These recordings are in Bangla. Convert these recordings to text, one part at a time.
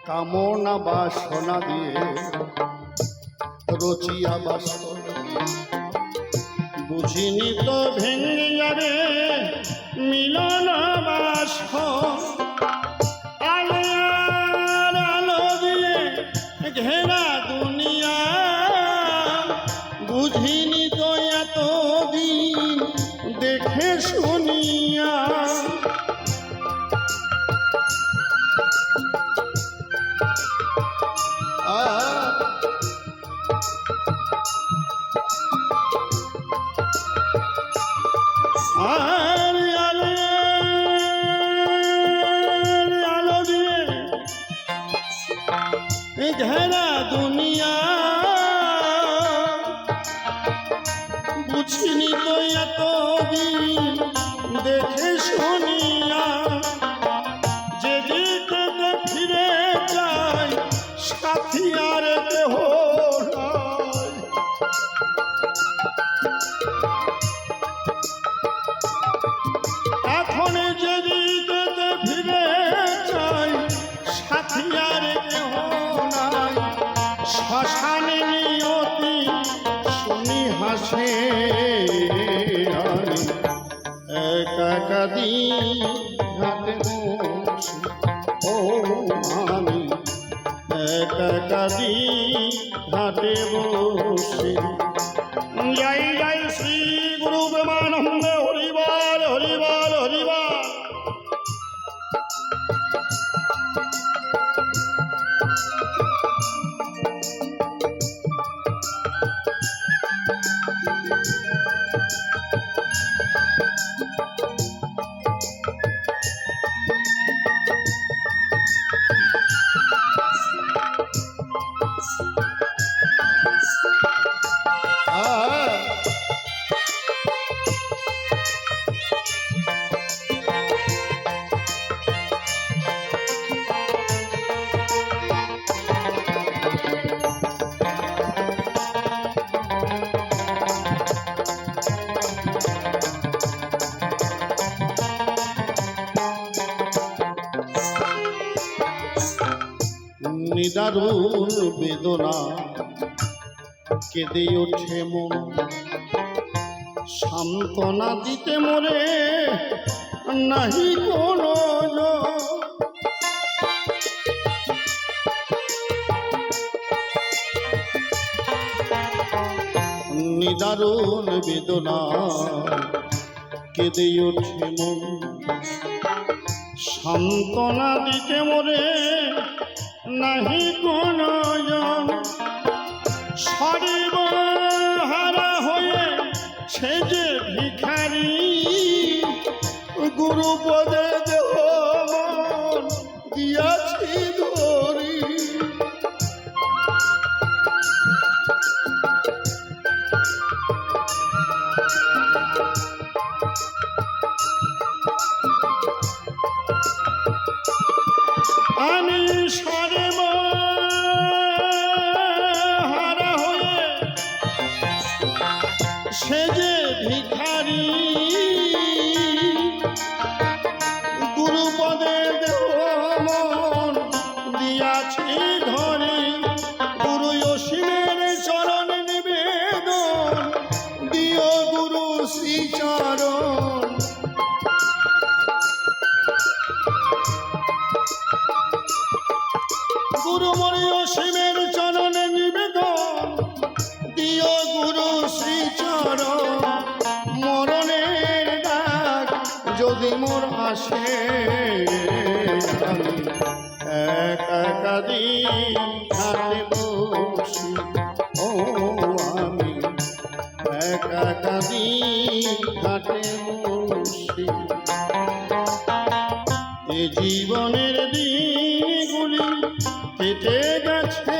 কামনা বাসনা দিয়ে রচিয়া বাসনা বুঝিনি তো ভেঙে যাবে মিলন বাস আলোর আলো দিয়ে ঘেরা দুনিয়া বুঝিনি তো এতদিন দেখে শুনিয়া আর আলো দিয়ে ঘেরা দুনিয়া বুঝিনি তো এতদিন দেখে শুনিয়া যেদিকে ফিরে যাই সাথী আর কেহ এখন যেদিকে ফিরে যাই সাথী আর কেহ নাই শ্মশানে নিয়তি শুনি হাসে একা একা দিন হাতে বসে ও আমি একা একা দিন হাতে বসে জয় জয় শ্রী গুরু প্রেমানন্দ হরিবল হরিবল হরিবল নিদারুণ বেদনা কেঁদে ওঠে মন সান্ত্বনা দিতে মরে নাহি কোনো নিদারুণ বেদনা কেঁদে ওঠে মন সান্ত্বনা দিতে মরে নাহি কোনো জন সর্বহারা হয়ে সে যে ভিখারি গুরুপদে দেহ দিয়াছি ধরি আমি সর্বহারা হয়ে সে যে ভিখারি গুরুপদে দেহ মন দিয়াছি ধরি গুরু অসীমের চরণ নিবেদন দিও গুরু শ্রীচরণ গুরু মরি অসীমের চরণে নিবেদন দিও গুরু শ্রীচরণ মরণের ডাক যদি মোর আসে আমি একা একা দিন হাতে বসি ও আমি একা একা দিন হাতে বসি এ জীবনের দিনগুলি কেটে গেছে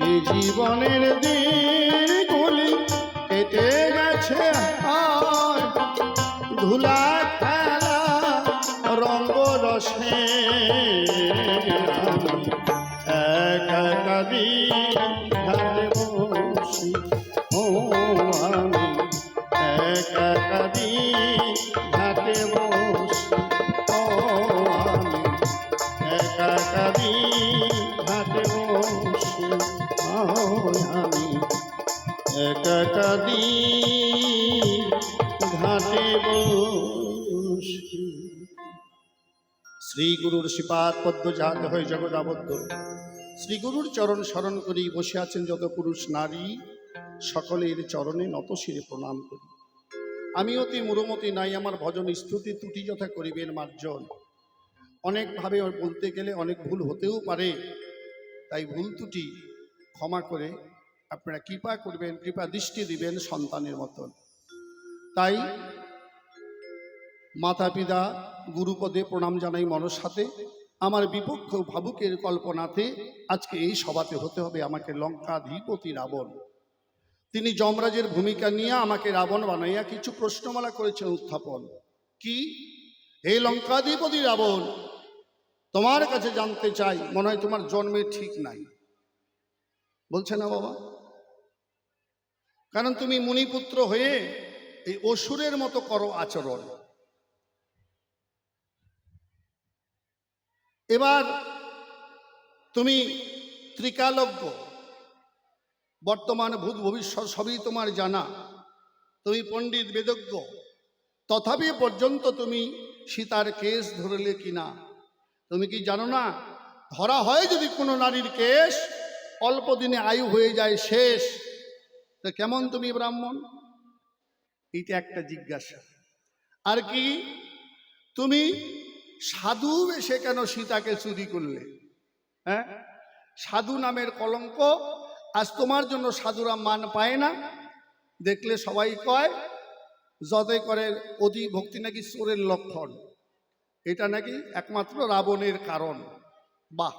এ জীবনের দিনগুলি কেটে গেছে ধুলা খেলা রঙ্গ রসে একা একা দিন হাতে বসি ও আমি একা একা দিন হাতে বসি ও আমি একা শ্রী গুরুর শ্রীপাদ পদ্ম যাহাতে হয়ে জগৎ আবদ্ধ, শ্রী গুরুর চরণ স্মরণ করি বসে আছেন যত পুরুষ নারী, সকলের চরণে নত শিরে প্রণাম করি। আমি অতি মুরমতি নাই, আমার ভজন স্তুতি ত্রুটি যথা করিবেন মার্জন। অনেকভাবে বলতে গেলে অনেক ভুল হতেও পারে, তাই ভুল ত্রুটি ক্ষমা করে আপনারা কৃপা করবেন, কৃপা দৃষ্টি দিবেন সন্তানের মতন। তাই মাতা পিতা গুরুপদে প্রণাম জানাই মনস সাথে। আমার বিপক্ষ ভাবুকের কল্পনাতে আজকে এই সভাতে হতে হবে আমাকে লঙ্কাধিপতি রাবণ। তিনি যমরাজের ভূমিকা নিয়ে আমাকে রাবণ বানাইয়া কিছু প্রশ্নমালা করেছেন উত্থাপন। কি? এই লঙ্কাধিপতি রাবণ, তোমার কাছে জানতে চাই, মনে হয় তোমার জন্মে ঠিক নাই। বলছে না বাবা, কারণ তুমি মুনিপুত্র হয়ে এই অসুরের মতো করো আচরণ। এবার তুমি ত্রিকালজ্ঞ, বর্তমান ভূত ভবিষ্যৎ সবই তোমার জানা, তুমি পণ্ডিত বেদজ্ঞ, তথাপি পর্যন্ত তুমি সীতার কেশ ধরলে কিনা? তুমি কি জানো না, ধরা হয় যদি কোনো নারীর কেশ, অল্প দিনে আয়ু হয়ে যায় শেষ। তো কেমন তুমি ব্রাহ্মণ? এইটা একটা জিজ্ঞাসা। আর কি, তুমি সাধু বেশে কেন সীতাকে চুরি করলে? হ্যাঁ, সাধু নামের কলঙ্ক, আজ তোমার জন্য সাধুরা মান পায় না। দেখলে সবাই কয় যতই করে অতি ভক্তি নাকি চোরের লক্ষণ, এটা নাকি একমাত্র রাবণের কারণ। বাহ,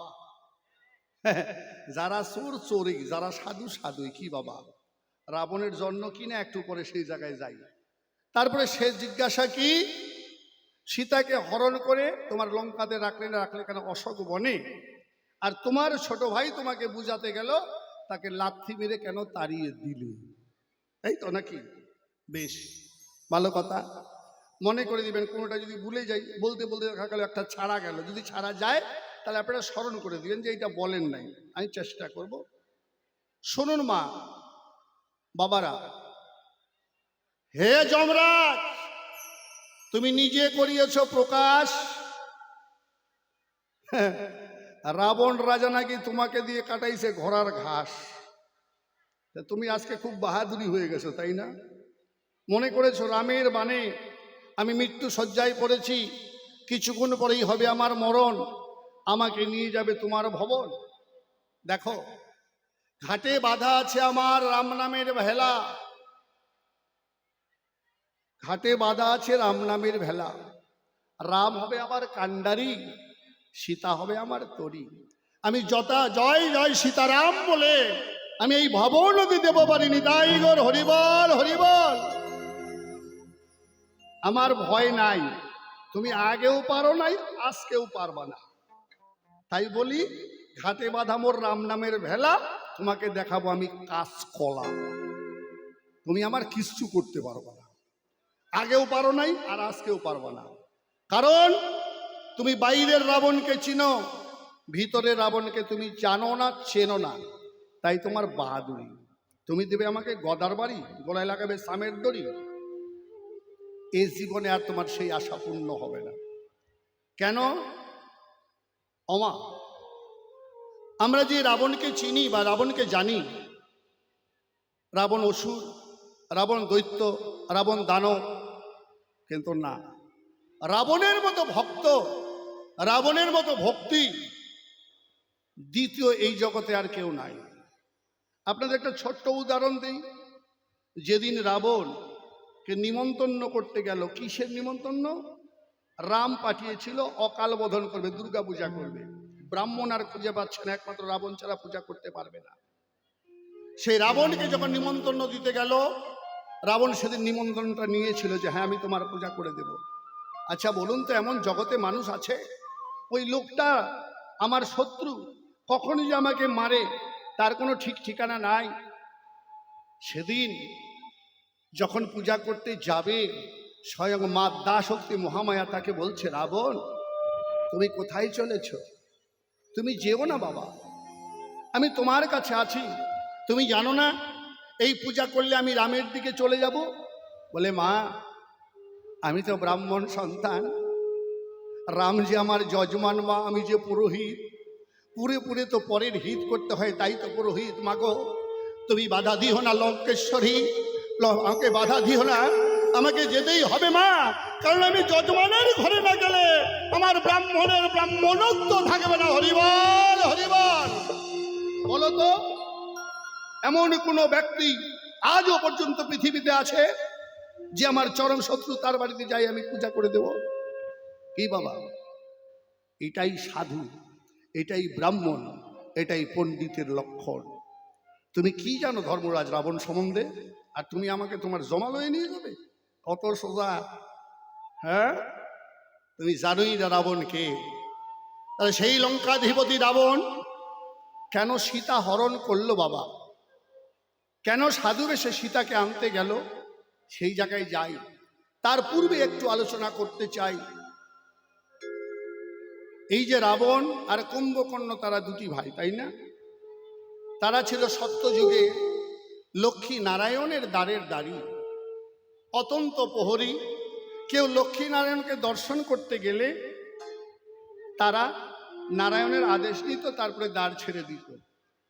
যারা চোর চোরই, যারা সাধু সাধুই। কি বাবা, রাবণের জন্য কিনা একটু পরে সেই জায়গায় যাই। তারপরে সে জিজ্ঞাসা কি, সীতাকে হরণ করে তোমার লঙ্কাতে রাখলে না রাখলে কেন অশোক বনে? আর তোমার ছোট ভাই তোমাকে বুঝাতে গেল, তাকে লাথি মেরে কেন তাড়িয়ে দিলে? তাই তো নাকি? বেশ ভালো কথা, মনে করে দিবেন। কোনোটা যদি ভুলে যাই, বলতে বলতে দেখা গেল একটা ছাড়া গেল, যদি ছাড়া যায় তাহলে আপনারা স্মরণ করে দিবেন যে এইটা বলেন নাই। আমি চেষ্টা করব। শুনুন মা বাবারা, হে যমরাজ, তুমি নিজে করিয়েছ প্রকাশ, রাবণ রাজা নাকি তোমাকে দিয়ে কাটাইছে ঘোড়ার ঘাস। তুমি আজকে খুব বাহাদুরি হয়ে গেছো, তাই না? মনে করেছো রামের বাণে আমি মৃত্যু শয্যায় পড়েছি, কিছুক্ষণ পরেই হবে আমার মরণ, আমাকে নিয়ে যাবে তোমার ভবন। দেখো, ঘাটে বাঁধা আছে আমার রাম নামের ভেলা, ঘাটে বাঁধা আছে রাম নামের ভেলা। রাম হবে আমার কাণ্ডারি, সীতা হবে আমার তরি। আমি যথা জয় জয় সীতারাম বলে আমি এই ভবন নদী দেব পারিনি। তাই গর হরিবল হরিবল। আমার ভয় নাই, তুমি আগেও পারো নাই, আজকেও পারবা না। তাই বলি, ঘাটে বাঁধা মোর রাম নামের ভেলা, তোমাকে দেখাবো আমি কাঁচকলা। তুমি আমার কিচ্ছু করতে পারবা না, আগেও পারো নাই আর আজকেও পারবা না। কারণ তুমি বাইরের রাবণকে চিনো, ভিতরের রাবণকে তুমি জানো না, চেনো না। তাই তোমার বাহাদুরি। তুমি দেবে আমাকে গদার বাড়ি, গলায় লাগাবে সামের দড়ি। এই জীবনে আর তোমার সেই আশা পূর্ণ হবে না। কেন? অমা, আমরা যে রাবণকে চিনি বা রাবণকে জানি, রাবণ অসুর, রাবণ দৈত্য, রাবণ দানব, কিন্তু না, রাবণের মতো ভক্ত, রাবণের মতো ভক্তি দ্বিতীয় এই জগতে আর কেউ নাই। আপনাদের একটা ছোট্ট উদাহরণ দিই। যেদিন রাবণকে নিমন্ত্রণ করতে গেল, কিসের নিমন্ত্রণ? রাম পাঠিয়েছিল অকাল বোধন করবে, দুর্গা পূজা করবে। ব্রাহ্মণ আর খুঁজে পাচ্ছে না, একমাত্র রাবণ ছাড়া পূজা করতে পারবে না। সেই রাবণকে যখন নিমন্ত্রণ দিতে গেল, রাবণ সেদিন নিমন্ত্রণটা নিয়েছিল যে হ্যাঁ আমি তোমার পূজা করে দেব। আচ্ছা বলুন তো, এমন জগতে মানুষ আছে? ওই লোকটা আমার শত্রু, কখনই যে আমাকে মারে তার কোনো ঠিক ঠিকানা নাই। সেদিন যখন পূজা করতে যাবে, স্বয়ং মা দাশক্তি মহামায়া তাকে বলছে, রাবণ তুমি কোথায় চলেছ? তুমি যেও না বাবা, আমি তোমার কাছে আছি। তুমি জানো না এই পূজা করলে আমি রামের দিকে চলে যাব? বলে, মা আমি তো ব্রাহ্মণ সন্তান, রাম যে আমার যজমান মা, আমি যে পুরোহিত, পুরে পুরে তো পরের হিত করতে হয়, তাই তো পুরোহিত। মাগো তুমি বাধা দিও না লঙ্কেশ্বরী, আমাকে বাধা দিও না, আমাকে যেতেই হবে মা, কারণ আমি যজমানের ঘরে না গেলে আমার ব্রাহ্মণের ব্রাহ্মণত্ব থাকবে না। হরিবল হরিবল। বলো তো এমন কোনো ব্যক্তি আজও পর্যন্ত পৃথিবীতে আছে যে আমার চরম শত্রু, তার বাড়িতে যাই আমি পূজা করে দেব? কি বাবা, এটাই সাধু, এটাই ব্রাহ্মণ, এটাই পণ্ডিতের লক্ষণ। তুমি কি জানো ধর্মরাজ রাবণ সম্বন্ধে? আর তুমি আমাকে তোমার জমালয়ে নিয়ে যাবে? কত সোজা। হ্যাঁ, তুমি জানোই না রাবণ কে। তাহলে সেই লঙ্কাধিপতি রাবণ কেন সীতা হরণ করলো বাবা? কেন সাধু বেশে সীতাকে আনতে গেল? সেই জায়গায় যাই, তার পূর্বে একটু আলোচনা করতে চাই। এই যে রাবণ আর কুম্ভকর্ণ, তারা দুটি ভাই, তাই না? তারা ছিল সত্যযুগে লক্ষ্মী নারায়ণের দ্বারের দ্বারী, অতন্ত প্রহরী। কেউ লক্ষ্মী নারায়ণকে দর্শন করতে গেলে তারা নারায়ণের আদেশ নিত, তারপরে দ্বার ছেড়ে দিত,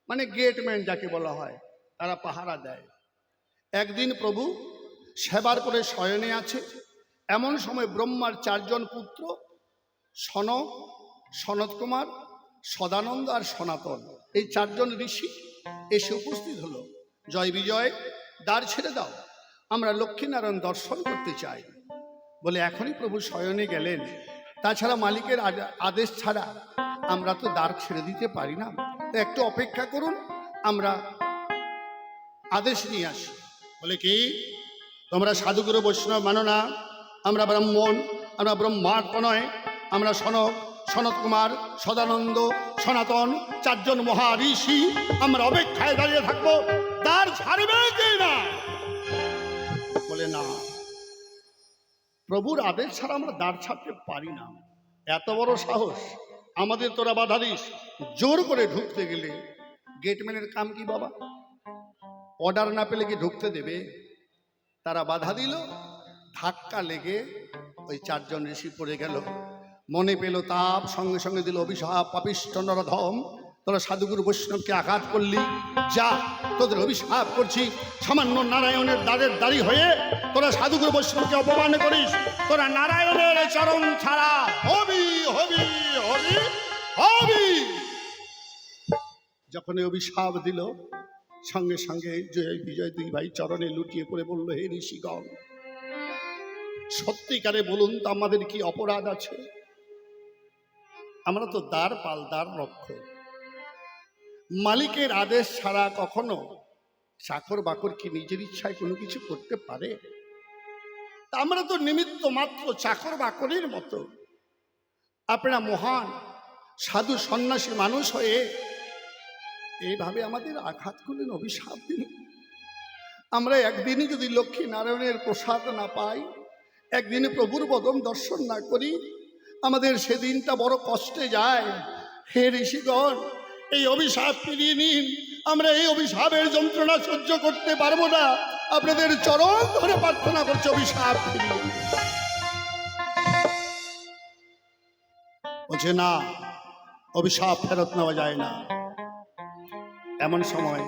মানে গেটম্যান যাকে বলা হয়, তারা পাহারা দেয়। একদিন প্রভু সেবার করে শয়নে আছে, এমন সময় ব্রহ্মার 4 জন পুত্র সনক, সনত কুমার, সদানন্দ আর সনাতন, এই 4 জন ঋষি এসে উপস্থিত হলো। জয় বিজয়, দ্বার ছেড়ে দাও, আমরা লক্ষ্মীনারায়ণ দর্শন করতে চাই। বলে এখনই প্রভু শয়নে গেলেন, তাছাড়া মালিকের আদেশ ছাড়া আমরা তো দ্বার ছেড়ে দিতে পারি না, তো একটু অপেক্ষা করুন, আমরা আদেশ নিয়ে আসি। বলে কি তোমরা সাধুগুরু বৈষ্ণব মানো না? আমরা ব্রাহ্মণ, আমরা ব্রহ্মার্থ নয়, আমরা সনক, সনত কুমার, সদানন্দ, সনাতন 4 জন মহা ঋষি, আমরা অপেক্ষায় দাঁড়িয়ে থাকবো, দ্বার ছাড়বে কি না? বলে না, প্রভুর আদেশ ছাড়া আমরা দ্বার ছাড়তে পারি না। এত বড় সাহস আমাদের, তোরা বাধা দিস? জোর করে ঢুকতে গেলে গেটম্যানের কাম কি বাবা? অর্ডার না পেলে কি ঢুকতে দেবে? তারা বাধা দিল, ধাক্কা লেগে ওই 4 জন ঋষি পড়ে গেল। মনে পেল তাপ, সঙ্গে সঙ্গে দিল অভিশাপ, পাপিষ্ঠ নরধম, তোরা সাধুগুরু বৈষ্ণবকে আঘাত করলি, যা তোদের অভিশাপ করছি, সামান্য নারায়ণের দ্বারের দাঁড়ি হয়ে তোরা সাধুগুরু বৈষ্ণবকে অপমান করিস, তোরা নারায়ণের চরণ ছাড়া হবি হবি হবি হবি। যখন অভিশাপ দিল, সঙ্গে সঙ্গে জয় বিজয় 2 ভাই চরণে লুটিয়ে পড়ে বলল, হে ঋষিগণ, সত্যিকারে বলুন তো আমাদের কি অপরাধ আছে? আমরা তো দ্বার পাল, দ্বার রক্ষক, মালিকের আদেশ ছাড়া কখনো চাকর বাকর কি নিজের ইচ্ছায় কোনো কিছু করতে পারে? আমরা তো নিমিত্ত মাত্র, চাকর বাকরের মতো। আপনারা মহান সাধু সন্ন্যাসী মানুষ হয়ে এইভাবে আমাদের আঘাত করলেন, অভিশাপ দিলেন। আমরা একদিনই যদি লক্ষ্মী নারায়ণের প্রসাদ না পাই, একদিনে প্রভুর বদন দর্শন না করি, আমাদের সেদিনটা বড় কষ্টে যায়। হে ঋষিগণ, এই অভিশাপ ফিরিয়ে নিন, আমরা এই অভিশাপের যন্ত্রণা সহ্য করতে পারবো না, আপনাদের চরণ ধরে প্রার্থনা করছে অভিশাপ ফিরিয়ে নিন। বলছে না, অভিশাপ ফেরত নেওয়া যায় না। এমন সময়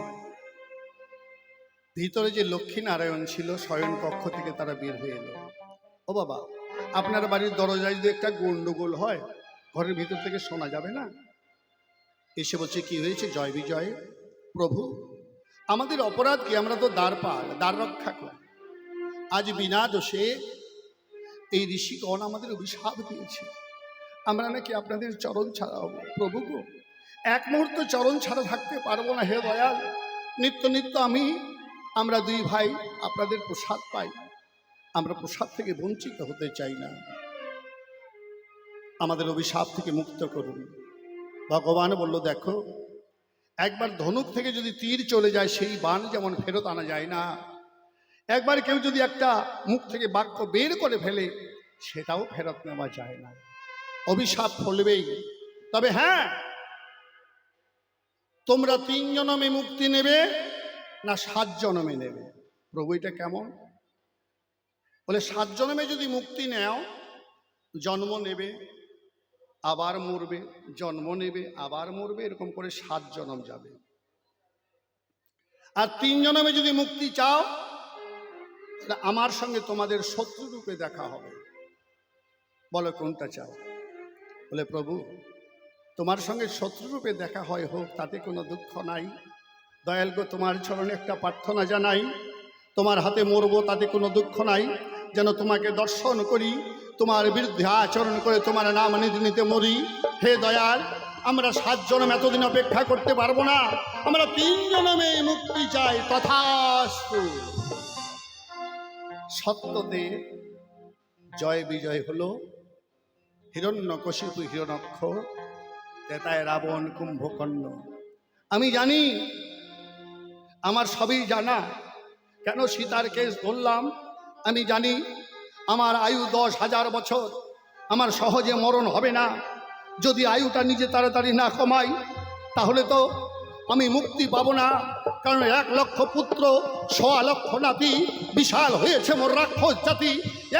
ভিতরে যে লক্ষ্মী নারায়ণ ছিল, শয়ন কক্ষ থেকে তারা বের হয়ে এলো। ও বাবা, আপনার বাড়ির দরজায় যদি একটা গন্ডগোল হয়, ঘরের ভিতর থেকে শোনা যাবে না? এসে বলছে, কি হয়েছে? জয় বিজয় প্রভু, আমাদের অপরাধ কি? আমরা তো দ্বার পাল, দ্বার রক্ষা করি, আজ বিনা দোষে এই ঋষিগণ আমাদের অভিশাপ দিয়েছে, আমরা নাকি আপনাদের চরণ ছাড়া হবো। প্রভু গো, এক মুহূর্ত চরণ ছাড়া থাকতে পারবো না, হে দয়াল। নিত্য নিত্য আমরা 2 ভাই আপনাদের প্রসাদ পাই, আমরা প্রসাদ থেকে বঞ্চিত হতে চাই না, আমাদের অভিশাপ থেকে মুক্ত করুন। ভগবান বলল, দেখো, একবার ধনুক থেকে যদি তীর চলে যায়, সেই বাণ যেমন ফেরত আনা যায় না, একবার কেউ যদি একটা মুখ থেকে বাক্য বের করে ফেলে, সেটাও ফেরত নেওয়া যায় না, অভিশাপ ফলবেই। তবে হ্যাঁ, তোমরা 3 জন্মে মুক্তি নেবে না 7 জন্মে নেবে? প্রভু, এটা কেমন? বলে 7 জন্মে যদি মুক্তি নেও, জন্ম নেবে, আবার মরবে, জন্ম নেবে, আবার মরবে, এরকম করে 7 জন্ম যাবে। আর 3 জন্মে যদি মুক্তি চাও, তাহলে আমার সঙ্গে তোমাদের শত্রু রূপে দেখা হবে। বলো কোনটা চাও? বলে প্রভু, তোমার সঙ্গে শত্রু রূপে দেখা হয় হোক, তাতে কোনো দুঃখ নাই। দয়াল গো, তোমার চরণে একটা প্রার্থনা জানাই, তোমার হাতে মরবো তাতে কোনো দুঃখ নাই, যেন তোমাকে দর্শন করি, তোমার বিরুদ্ধে আচরণ করে তোমার নাম নিতে নিতে মরি। হে দয়াল, আমরা 7 জনম এতদিন অপেক্ষা করতে পারবো না, আমরা 3 জনমে মুক্তি চাই। তথাস্তু। সত্যতে জয় বিজয় হলো। হিরণ্যকশিপু হিরণ্যক্ষ, তেতায় রাবণ কুম্ভকর্ণ। আমি জানি, আমার সবই জানা। কেন সীতার কেস বললাম? আমি জানি আমার আয়ু 10,000 বছর, আমার সহজে মরণ হবে না। যদি আয়ুটা নিজে তাড়াতাড়ি না কমাই, তাহলে তো আমি মুক্তি পাবো না। কারণ 1 লক্ষ পুত্র, 1.25 লক্ষ নাতি, বিশাল হয়েছে মোর রাক্ষস জাতি।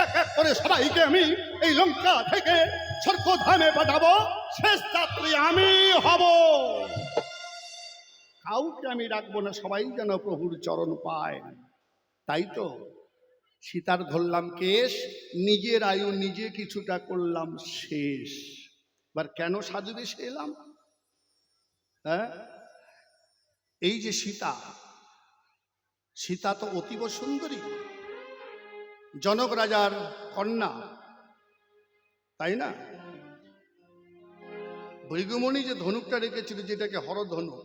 এক এক করে সবাইকে আমি এই লঙ্কা থেকে স্বর্গধামে পাঠাবো, শেষ যাত্রী আমি হব। কাউকে আমি রাখবো না, সবাই যেন প্রভুর চরণ পায়। তাই তো সীতার ধরলাম কেশ, নিজের আয়ু নিজে কিছুটা করলাম শেষ। এবার কেন সাধু বেশে এলাম? হ্যাঁ, এই যে সীতা, সীতা তো অতীব সুন্দরী, জনক রাজার কন্যা, তাই না? ভৃগুমণি যে ধনুকটা রেখেছিল, যেটাকে হরধনু,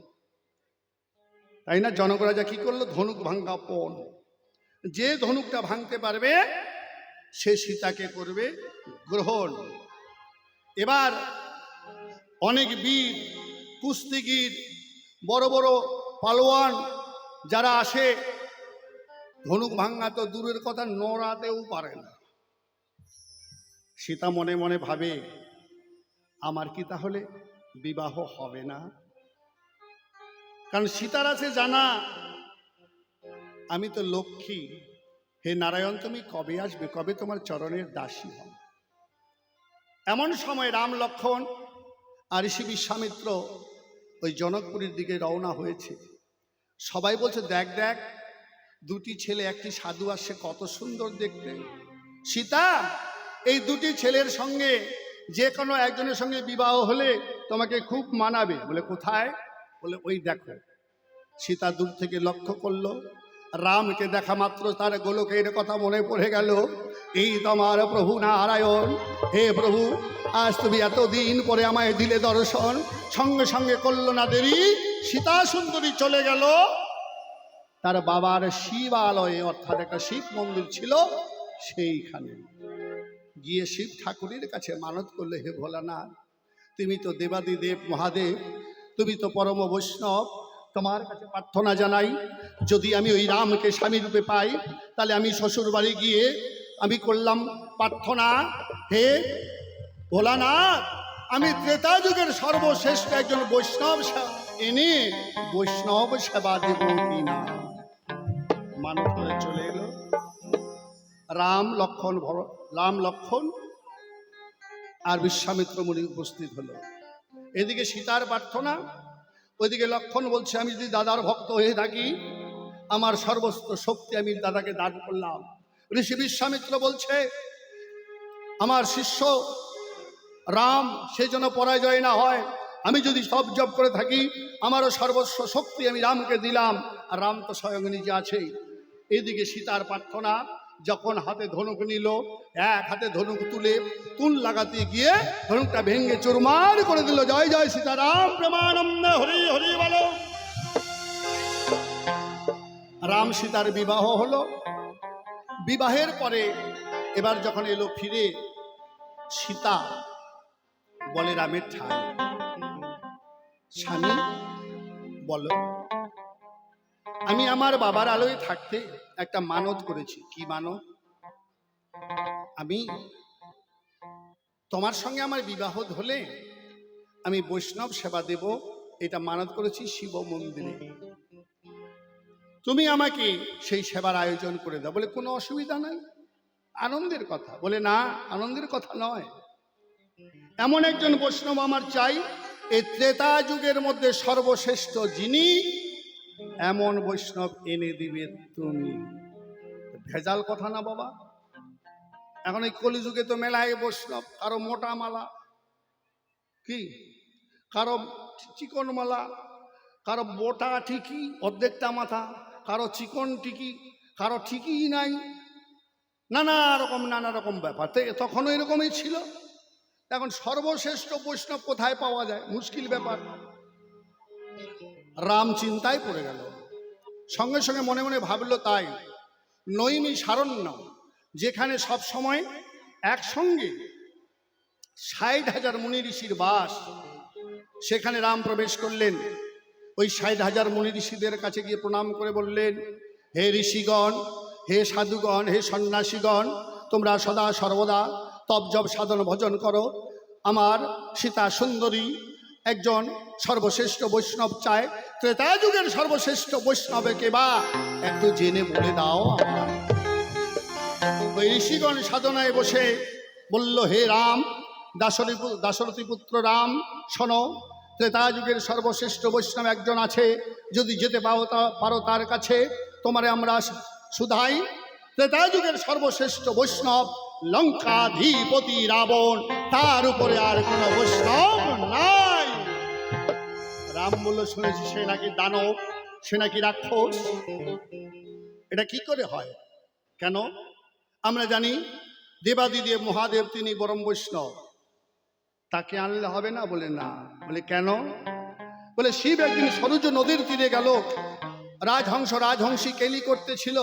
তাই না? জনক রাজা কি করলো? ধনুক ভাঙ্গা পণ। যে ধনুকটা ভাঙতে পারবে সে সীতাকে করবে গ্রহণ। এবার অনেক বীর, কুস্তিগীর, বড় বড় পালোয়ান যারা আসে, ধনুক ভাঙ্গা তো দূরের কথা, নড়াতেও পারে না। সীতা মনে মনে ভাবে, আমার কি তাহলে বিবাহ হবে না? কারণ সীতার আছে জানা, আমি তো লক্ষ্মী। হে নারায়ণ, তুমি কবে আসবে? কবে তোমার চরণের দাসী হব? এমন সময় রাম, লক্ষ্মণ আর ঋষি বিশ্বামিত্র ওই জনকপুরীর দিকে রওনা হয়েছে। সবাই বলছে, দেখ দেখ, 2টি ছেলে, একটি সাধু আসছে, কত সুন্দর দেখতে। সীতা, এই 2টি ছেলের সঙ্গে যে কোনো একজনের সঙ্গে বিবাহ হলে তোমাকে খুব মানাবে। বলে কোথায়? বলে ওই দেখো। সীতা দূর থেকে লক্ষ্য করলো, রামকে দেখা মাত্র তার গোলকের কথা মনে পড়ে গেল। এই তোমার প্রভু নারায়ণ। হে প্রভু, আজ তুমি এতদিন পরে আমায় দিলে দর্শন। সঙ্গে সঙ্গে করলো না দেরি, সীতা সুন্দরী চলে গেল তার বাবার শিবালয়ে, অর্থাৎ একটা শিব মন্দির ছিল সেইখানে। গিয়ে শিব ঠাকুরের কাছে মানত করলে, হে ভোলানাথ, তুমি তো দেবাদিদেব মহাদেব, তুমি তো পরম বৈষ্ণব, তোমার কাছে প্রার্থনা জানাই, যদি আমি ওই রামকে স্বামী রূপে পাই, তাহলে আমি শ্বশুর বাড়ি গিয়ে আমি করলাম প্রার্থনা, হে ভোলানাথ, আমি ত্রেতা যুগের সর্বশ্রেষ্ঠ একজন বৈষ্ণব এনে বৈষ্ণব সেবা দেব কিনা। মানত করে চলে এলো। রাম লক্ষ্মণ আর বিশ্বামিত্র মুনি উপস্থিত হলো। এদিকে সীতার প্রার্থনা, ওইদিকে লক্ষ্মণ বলছে, আমি যদি দাদার ভক্ত হয়ে থাকি, আমার সর্বস্ব শক্তি আমি দাদাকে দান করলাম। ঋষি বিশ্বামিত্র বলছে, আমার শিষ্য রাম সে যেন পরাজয় না হয়, আমি যদি সব জব করে থাকি, আমারও সর্বস্ব শক্তি আমি রামকে দিলাম। আর রাম তো স্বয়ং নিজে আছেই। এদিকে সীতার প্রার্থনা, যখন হাতে ধনুক নিল, এক হাতে ধনুক তুলে তুল লাগাতে গিয়ে ধনুকটা ভেঙে চুরমার করে দিল। জয় জয় সীতারাম, প্রেমানন্দ হরি হরি বলো। রাম সীতার বিবাহ হলো। বিবাহের পরে এবার যখন এলো ফিরে, সীতা বলে রামের ঠাই, স্বামী বলো, আমি আমার বাবার আলোয় থাকতে একটা মানত করেছি। কি মানত? আমি তোমার সঙ্গে আমার বিবাহ হলে আমি বৈষ্ণব সেবা দেব, এটা মানত করেছি শিব মন্দিরে। তুমি আমাকে সেই সেবার আয়োজন করে দাও। বলে কোনো অসুবিধা নাই, আনন্দের কথা। বলে না, আনন্দের কথা নয়, এমন একজন বৈষ্ণব আমার চাই, এই ত্রেতা যুগের মধ্যে সর্বশ্রেষ্ঠ যিনি, এমন বৈষ্ণব এনে দিবে তুমি। ভেজাল কথা না বাবা। এখন এই কলিযুগে তো মেলায় বৈষ্ণব, কারো মোটা মালা, কি কারো চিকন মালা, কারো মোটা ঠিকই অর্ধেকটা মাথা, কারো চিকন ঠিকই, কারো ঠিকই নাই, নানা রকম ব্যাপার। তখনও এরকমই ছিল। এখন সর্বশ্রেষ্ঠ বৈষ্ণব কোথায় পাওয়া যায়, মুশকিল ব্যাপার। রাম চিন্তায় পড়ে গেল, সঙ্গে সঙ্গে মনে মনে ভাবলো তাই নৈমি সারণ্য, যেখানে সব সময় একসঙ্গে 60,000 মুনি ঋষির বাস, সেখানে রাম প্রবেশ করলেন। ওই 60,000 মুনি ঋষিদের কাছে গিয়ে প্রণাম করে বললেন, হে ঋষিগণ, হে সাধুগণ, হে সন্ন্যাসীগণ, তোমরা সদা সর্বদা তপ জপ সাধন ভজন করো। আমার সীতা সুন্দরী একজন সর্বশ্রেষ্ঠ বৈষ্ণব চায়, ত্রেতা যুগের সর্বশ্রেষ্ঠ বৈষ্ণবে কে বা একটু জেনে বলে দাও আমার। ওই ঋষিগণ সাধনায় বসে বলল, হে রাম, দাশরথী পুত্র রাম, শোনো, ত্রেতা যুগের সর্বশ্রেষ্ঠ বৈষ্ণব একজন আছে, যদি যেতে পারো তার কাছে, তোমারে আমরা শুধাই। ত্রেতা যুগের সর্বশ্রেষ্ঠ বৈষ্ণব লঙ্কাধিপতি রাবণ, তার উপরে আর কোন বৈষ্ণব নাই। রাম বলল, শুনেছি সে নাকি দানব, সে নাকি রাক্ষস। এটা কি করে হয়? কেন? আমরা জানি দেবাদিদেব মহাদেব তিনি পরম বৈষ্ণব, তাকে আনলে হবে না? বলে না। বলে কেন? বলে শিব একদিন সরযূ নদীর তীরে গেল, রাজহংসী কেলি করতেছিল,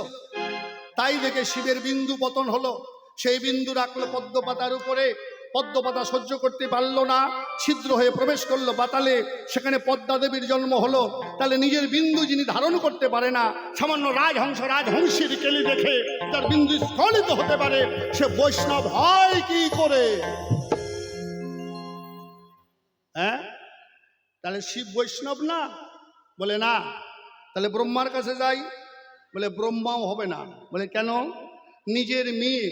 তাই দেখে শিবের বিন্দু পতন হলো। সেই বিন্দু রাখলো পদ্মপাতার উপরে, পদ্মপাতা সহ্য করতে পারল না, ছিদ্র হয়ে প্রবেশ করলো পাতালে, সেখানে পদ্মা দেবীর জন্ম হলো। তাহলে নিজের বিন্দু যিনি ধারণ করতে পারে না, সামান্য রাজহংসীর কেলি দেখে তার বিন্দু স্খলিত হতে পারে, সে বৈষ্ণব হয় কি করে? হ্যাঁ, তাহলে শিব বৈষ্ণব না? বলে না। তাহলে ব্রহ্মার কাছে যাই? বলে ব্রহ্মাও হবে না। বলে কেন? নিজের মেয়ে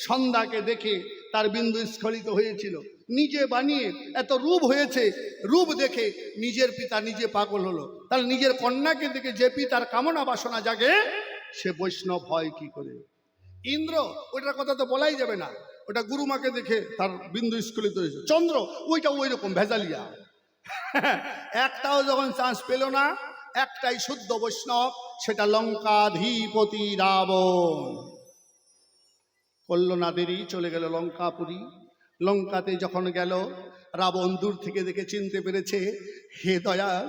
সন্ধ্যাকে দেখে তার বিন্দু স্খলিত হয়েছিল, নিজে বানিয়ে এত রূপ হয়েছে, রূপ দেখে নিজের পিতা নিজে পাগল হলো। তাহলে নিজের কন্যাকে দেখে যে পিতার কামনা বাসনা জাগে, সে বৈষ্ণব হয় কি করে? ইন্দ্র, ওইটার কথা তো বলাই যাবে না, ওটা গুরুমাকে দেখে তার বিন্দু স্খলিত হয়েছে। চন্দ্র, ওইটা ওই রকম ভেজালিয়া। একটাও যখন চান্স পেল না, একটাই শুদ্ধ বৈষ্ণব, সেটা লঙ্কাধিপতি রাবণ। করল না দেরি, চলে গেল লঙ্কাপুরী। লঙ্কাতে যখন গেল, রাবণ দূর থেকে দেখে চিনতে পেরেছে, হে দয়াল,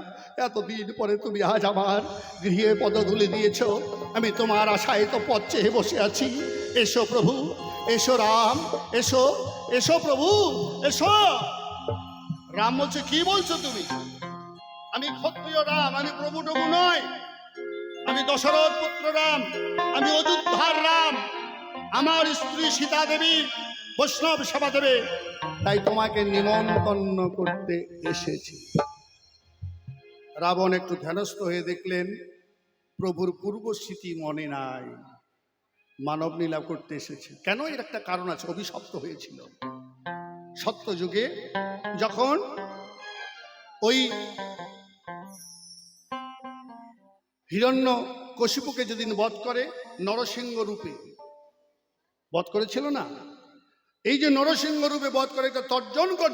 এতদিন পরে তুমি আজ আমার গৃহে পদধূলি দিয়েছ, আমি তোমার আশায় তো পথ চেয়ে বসে আছি। এসো প্রভু, এসো রাম, এসো, এসো প্রভু, এসো। রাম বলছে, কি বলছো তুমি? আমি ক্ষত্রিয় রাম, আমি প্রভু টবু নয়, আমি দশরথ পুত্র রাম, আমি অযোধ্যার রাম, আমার স্ত্রী সীতা দেবী বৈষ্ণব সেবা দেবে, তাই তোমাকে নিমন্ত্রণ করতে এসেছি। রাবণ একটু ধ্যানস্থ হয়ে দেখলেন প্রভুর পূর্ব স্মৃতি মনে নাই, মানব লীলা করতে এসেছে। কেন? এর একটা কারণ আছে, অভিশপ্ত হয়েছিল সত্য যুগে, যখন ওই হিরণ্যকশিপুকে যেদিন বধ করে, নরসিংহ রূপে বধ করেছিল না, এই যে নরসিংহ রূপে বধ করে, তর্জন